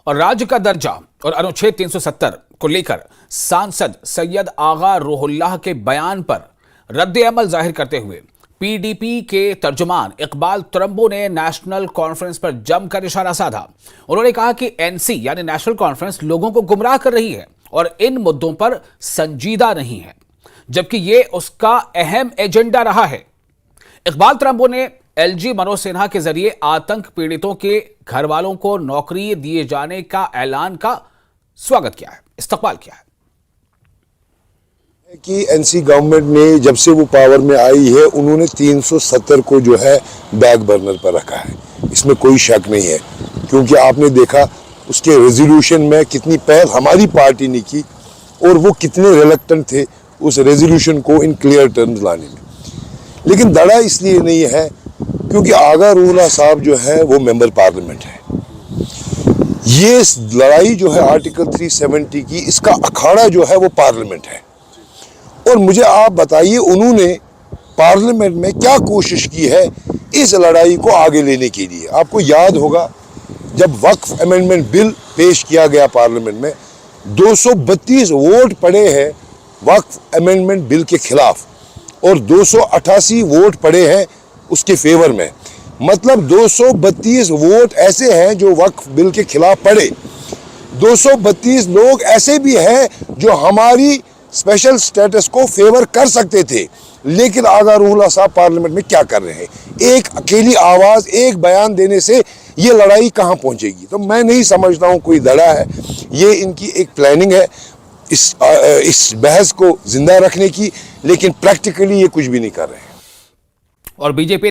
और राज्य का दर्जा और अनुच्छेद 370 को लेकर सांसद सैयद आगा रूहुल्लाह के बयान पर रद्द-ए-अमल जाहिर करते हुए पीडीपी के तर्जुमान इकबाल तरंबो ने नेशनल कॉन्फ्रेंस पर जमकर इशारा साधा। उन्होंने कहा कि एनसी यानी नेशनल कॉन्फ्रेंस लोगों को गुमराह कर रही है और इन मुद्दों पर संजीदा नहीं है, जबकि ये उसका अहम एजेंडा रहा है। इकबाल तरंबो ने एलजी मनोज सिन्हा के जरिए आतंक पीड़ितों के घर वालों को नौकरी दिए जाने का ऐलान का स्वागत किया है, इस्तकबाल किया है कि एनसी गवर्नमेंट ने जब से वो पावर में आई है उन्होंने 370 को जो है बैक बर्नर पर रखा है। इसमें कोई शक नहीं है, क्योंकि आपने देखा उसके रेजोल्यूशन में कितनी पहल हमारी पार्टी ने की और वो कितने रिलक्टेंट थे उस रेजोल्यूशन को इन क्लियर टर्म्स लाने में। लेकिन दड़ा इसलिए नहीं है क्योंकि आगा रूहुल्लाह साहब जो है वो मेंबर पार्लियामेंट है। ये लड़ाई जो है आर्टिकल 370 की, इसका अखाड़ा जो है वो पार्लियामेंट है। और मुझे आप बताइए उन्होंने पार्लियामेंट में क्या कोशिश की है इस लड़ाई को आगे लेने के लिए। आपको याद होगा जब वक्फ अमेंडमेंट बिल पेश किया गया पार्लियामेंट में, 232 वोट पड़े हैं वक्फ अमेंडमेंट बिल के खिलाफ और 288 वोट पड़े हैं उसके फेवर में। मतलब 232 वोट ऐसे हैं जो वक्फ बिल के खिलाफ पड़े। 232 लोग ऐसे भी हैं जो हमारी स्पेशल स्टेटस को फेवर कर सकते थे, लेकिन आगा रूहुल्लाह साहब पार्लियामेंट में क्या कर रहे हैं? एक अकेली आवाज, एक बयान देने से ये लड़ाई कहां पहुंचेगी? तो मैं नहीं समझता हूं कोई दड़ा है, ये इनकी एक प्लानिंग है इस बहस को जिंदा रखने की, लेकिन प्रैक्टिकली ये कुछ भी नहीं कर रहे हैं। और बीजेपी